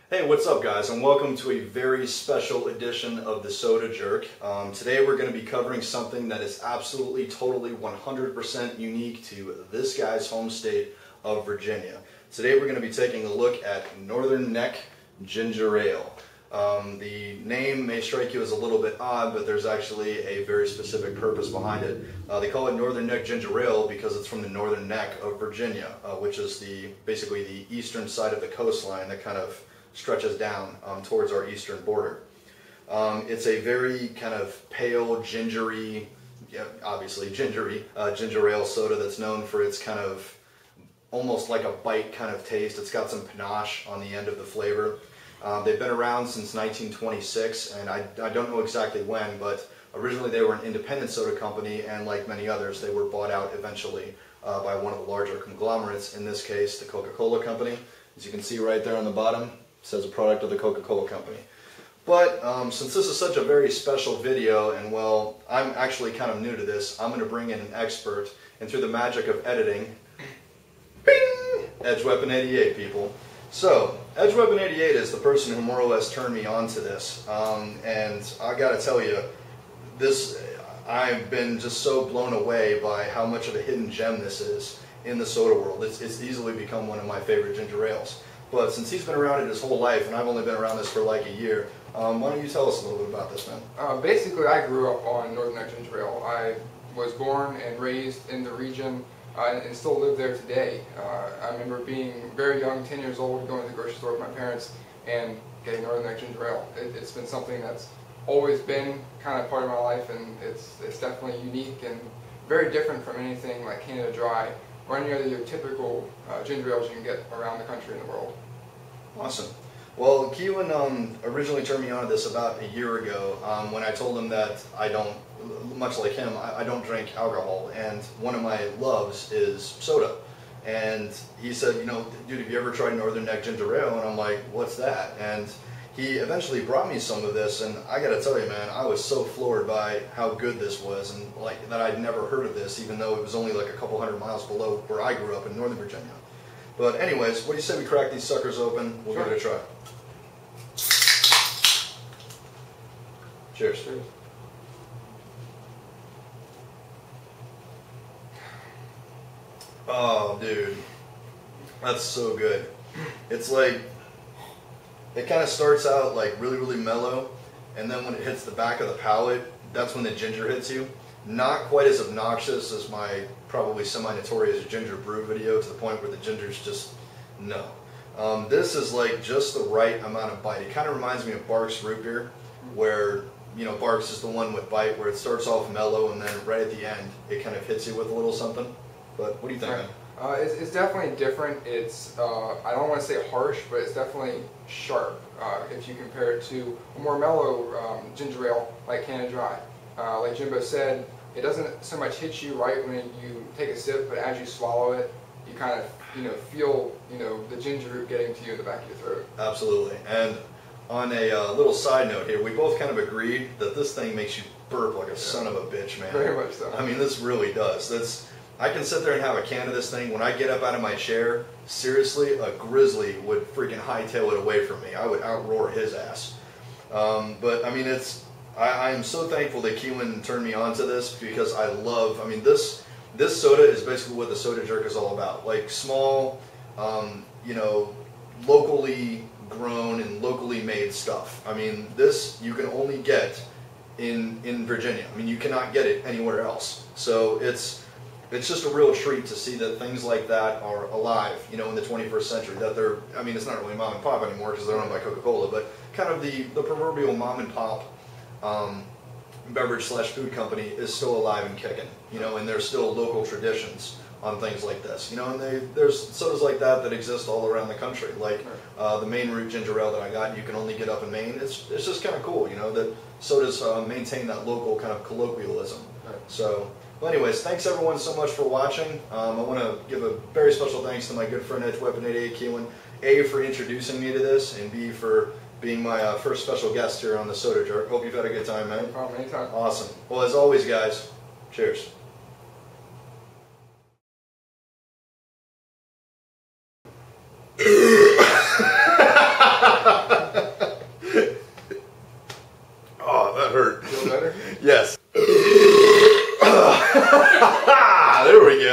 Hey, what's up guys, and welcome to a very special edition of the Soda Jerk. Today we're going to be covering something that is absolutely, totally, 100% unique to this guy's home state of Virginia. Today we're going to be taking a look at Northern Neck Ginger Ale. The name may strike you as a little bit odd, but there's actually a very specific purpose behind it. They call it Northern Neck Ginger Ale because it's from the Northern Neck of Virginia, which is basically the eastern side of the coastline that kind of stretches down towards our eastern border. It's a very kind of pale, gingery, obviously gingery, ginger ale soda that's known for its kind of almost like a bite kind of taste. It's got some panache on the end of the flavor. They've been around since 1926, and I don't know exactly when, but originally they were an independent soda company, and like many others, they were bought out eventually by one of the larger conglomerates, in this case the Coca-Cola Company. As you can see right there on the bottom, it says a product of the Coca-Cola Company. But since this is such a very special video, and well, I'm actually kind of new to this, I'm going to bring in an expert, and through the magic of editing, bing, Edge Weapon 88 people. So, Edge Weapon 88 is the person who more or less turned me on to this, and I gotta tell you, I've been just so blown away by how much of a hidden gem this is in the soda world. It's easily become one of my favorite ginger ales. But since he's been around it his whole life, and I've only been around this for like a year, why don't you tell us a little bit about this, man? Basically, I grew up on Northern Neck Ginger Ale. I was born and raised in the region and still live there today. I remember being very young, 10 years old, going to the grocery store with my parents and getting Northern Neck Ginger Ale. It's been something that's always been kind of part of my life, and it's definitely unique and very different from anything like Canada Dry or any other typical ginger ales you can get around the country and the world. Awesome. Well, Keelan originally turned me on to this about a year ago when I told him that I don't, much like him, I don't drink alcohol, and one of my loves is soda. And he said, you know, dude, have you ever tried Northern Neck Ginger Ale? And I'm like, what's that? And he eventually brought me some of this, and I gotta tell you, man, I was so floored by how good this was, and like that I'd never heard of this, even though it was only like a couple hundred miles below where I grew up in Northern Virginia. But anyways, what do you say we crack these suckers open? We'll give it a try. Cheers. Cheers. Oh, dude, that's so good. It's like, it kind of starts out like really, really mellow, and then when it hits the back of the palate, that's when the ginger hits you. Not quite as obnoxious as my probably semi-notorious ginger brew video, to the point where the ginger's just, no. This is like just the right amount of bite. It kind of reminds me of Barq's root beer, where, you know, Barq's is the one with bite, where it starts off mellow, and then right at the end, it kind of hits you with a little something. But what do you think, man? It's definitely different. It's, I don't want to say harsh, but it's definitely sharp if you compare it to a more mellow ginger ale like Canada Dry. Like Jimbo said, it doesn't so much hit you right when you take a sip, but as you swallow it, you kind of, feel, the ginger root getting to you in the back of your throat. Absolutely. And on a little side note here, we both kind of agreed that this thing makes you burp like a son of a bitch, man. Very much so. I mean, this really does. I can sit there and have a can of this thing. When I get up out of my chair, seriously, a grizzly would freaking hightail it away from me. I would outroar his ass. But I mean, I am so thankful that Keelan turned me on to this, because I love, I mean, this soda is basically what the Soda Jerk is all about. Like small, locally grown and locally made stuff. I mean, this you can only get in Virginia. I mean, you cannot get it anywhere else. So it's just a real treat to see that things like that are alive, in the 21st century. That they're, I mean, it's not really mom and pop anymore because they're owned by Coca-Cola, but kind of the proverbial mom and pop beverage/food company is still alive and kicking, and there's still local traditions on things like this, and there's sodas like that exist all around the country. Like the Maine Root Ginger Ale that I got, you can only get up in Maine. It's just kind of cool, that sodas maintain that local kind of colloquialism. Right. So. Well, anyways, thanks everyone so much for watching. I want to give a very special thanks to my good friend Edge Weapon 88 Keelan, A, for introducing me to this, and B, for being my first special guest here on the Soda Jerk. Hope you've had a good time, man. No problem, anytime. Awesome. Well, as always, guys, cheers. Feel better? Yes. There we